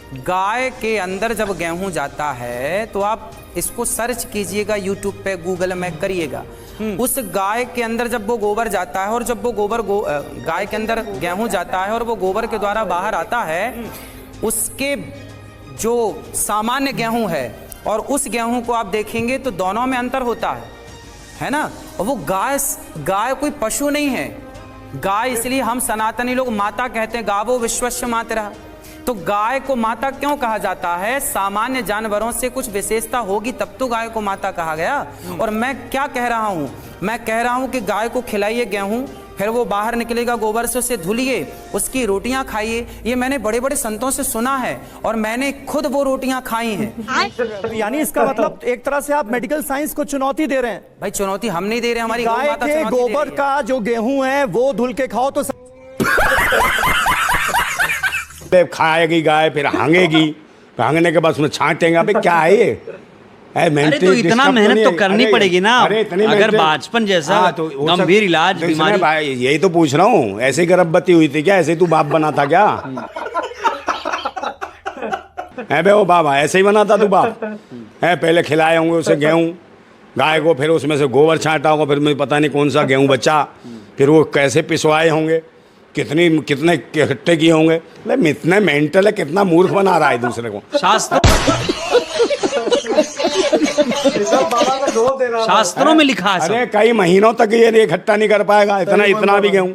गाय के अंदर जब गेहूं जाता है तो आप इसको सर्च कीजिएगा यूट्यूब पे, गूगल में करिएगा। उस गाय के अंदर जब वो गोबर जाता है और जब वो गोबर गाय के अंदर गेहूं जाता है और वो गोबर के द्वारा बाहर आता है, उसके जो सामान्य गेहूं है और उस गेहूं को आप देखेंगे तो दोनों में अंतर होता है ना। और वो गाय कोई पशु नहीं है। गाय इसलिए हम सनातनी लोग माता कहते हैं, गावो विश्वस्य मातरः। तो गाय को माता क्यों कहा जाता है? सामान्य जानवरों से कुछ विशेषता होगी तब तो गाय को माता कहा गया। और मैं क्या कह रहा हूं? मैं कह रहा हूं कि गाय को खिलाइए गेहूं, फिर वो बाहर निकलेगा गोबर से, उसे धुलिए, उसकी रोटियां खाइए। ये मैंने बड़े बड़े संतों से सुना है और मैंने खुद वो रोटियां खाई हैं। यानी इसका मतलब एक तरह से आप मेडिकल साइंस को चुनौती दे रहे हैं। भाई चुनौती हम नहीं दे रहे, हमारी गाय के गोबर का जो गेहूं है वो धुल के खाओ तो खाएगी गाय, फिर हांगेगी, हांगने के बाद उसमें छांटेंगे। अबे क्या है ये? अरे तो इतना मेहनत तो करनी पड़ेगी ना। अगर बचपन जैसा गंभीर इलाज बीमारी, यही तो पूछ रहा हूँ। ऐसे गर्भवती हुई थी क्या? ऐसे तू बाप बना था क्या? है बे, वो बाबा ऐसे ही बना था तू बाप? है पहले खिलाए होंगे उसे गेहूं गाय को, फिर उसमें से गोबर छांटा होगा, फिर मुझे पता नहीं कौन सा गेहूं बचा, फिर वो कैसे पिसवाए होंगे, कितने इकट्ठे किए होंगे। इतना मेंटल है, कितना मूर्ख बना रहा है दूसरे को। शास्त्रों में लिखा है। अरे कई महीनों तक ये इकट्ठा नहीं कर पाएगा इतना भी गेहूं।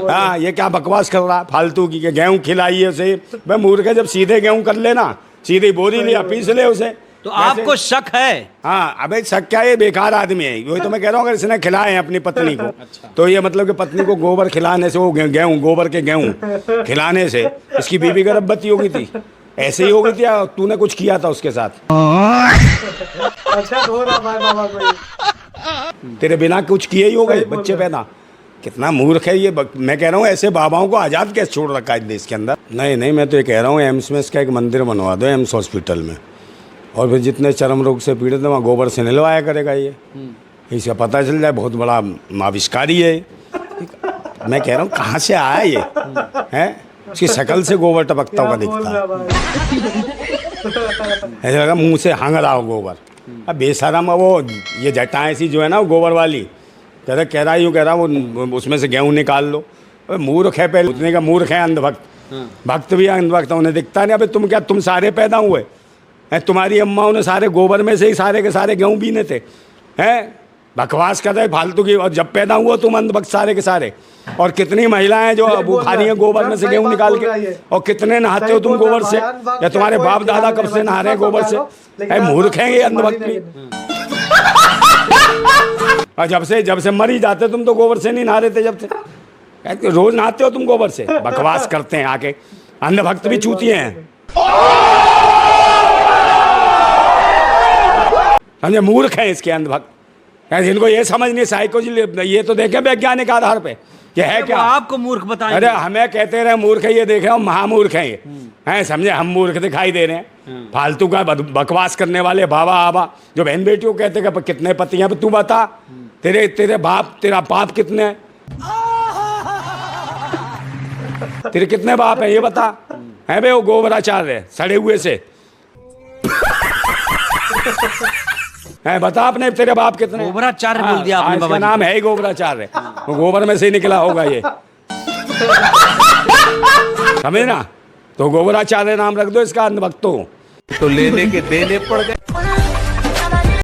हाँ, ये क्या बकवास कर रहा है फालतू की? गेहूं खिलाइए उसे। भाई मूर्ख है, जब सीधे गेहूं कर लेना, सीधी बोरी लिया, पीस ले उसे। तो आपको शक है? हाँ, अबे शक क्या, ये बेकार आदमी है। वही तो मैं कह रहा हूँ, अगर इसने खिलाए हैं अपनी पत्नी को, तो ये मतलब कि पत्नी को गोबर खिलाने से, वो गेहूं गोबर के गेहूं खिलाने से इसकी बीवी गर्भवती हो गई थी? ऐसे ही हो गई थी या तूने कुछ किया था उसके साथ? तेरे बिना कुछ किए ही हो गए बच्चे पैदा। कितना मूर्ख है ये। मैं कह रहा हूँ ऐसे बाबाओं को आज़ाद कैसे छोड़ रखा है देश के अंदर? नहीं, मैं तो ये कह रहा हूँ एम्स में इसका एक मंदिर बनवा दो, एम्स हॉस्पिटल में। और फिर जितने चर्म रोग से पीड़ित है वहाँ गोबर से निलवाया करेगा ये। इसका पता चल जाए बहुत बड़ा आविष्कारी है। मैं कह रहा हूँ कहाँ से आया ये है? उसकी शक्ल से गोबर टपकता हुआ दिखता है, ऐसा लगा मुंह से हाँग रहा हो गोबर। अब बेशरम वो ये जटाएं सी जो है ना वो गोबर वाली, कह रहा वो उसमें से गेहूँ निकाल लो। अबे मूर्ख है, पहले उतने का मूर्ख है अंधभक्त। भक्त भी अंधभक्त, उन्हें दिखता नहीं। अबे तुम सारे पैदा हुए हैं, तुम्हारी अम्माओं ने सारे गोबर में से ही सारे के सारे गेहूँ बीने थे। हैं बकवास कर रहे फालतू की। और जब पैदा हुआ तुम अंधभक्त सारे के सारे। और कितनी महिलाएं जो वो खा रही हैं गोबर में से गेहूं निकाल के, और कितने नहाते हो तुम गोबर से? या तुम्हारे बाप दादा कब से नहा रहे हैं गोबर से? मूर्ख हैं ये अंधभक्त भी। और जब से मर ही जाते तुम तो गोबर से नहीं नहा रहे थे। जब से रोज नहाते हो तुम गोबर से। बकवास करते हैं आके, अंधभक्त भी चूतिए हैं। समझे, मूर्ख हैं इसके अंधभक्त। जिनको ये समझ नहीं साइकोलॉजी, ये तो देखे वैज्ञानिक आधार पे ये है क्या? आपको मूर्ख बताएं? अरे हमें कहते रहे मूर्ख है, ये देखे हम महामूर्ख हैं ये। हैं समझे, हम मूर्ख दिखाई दे रहे हैं। फालतू का बकवास करने वाले बाबा आबा जो बहन बेटियों कहते हैं कितने पति हैं। तू बता, तेरा बाप कितने हैं? तेरे कितने बाप है ये बता? है बे वो गोबराचार्य सड़े हुए से है, बता अपने तेरे बाप कितने? गोबराचार्य बोल दिया आपने बाबा। इसका नाम है ही गोबराचार्य, वो गोबर में से ही निकला होगा ये। समझे ना? तो गोबराचार्य नाम रख दो इसका अंधभक्तों। तो लेने के देने पड़ गए।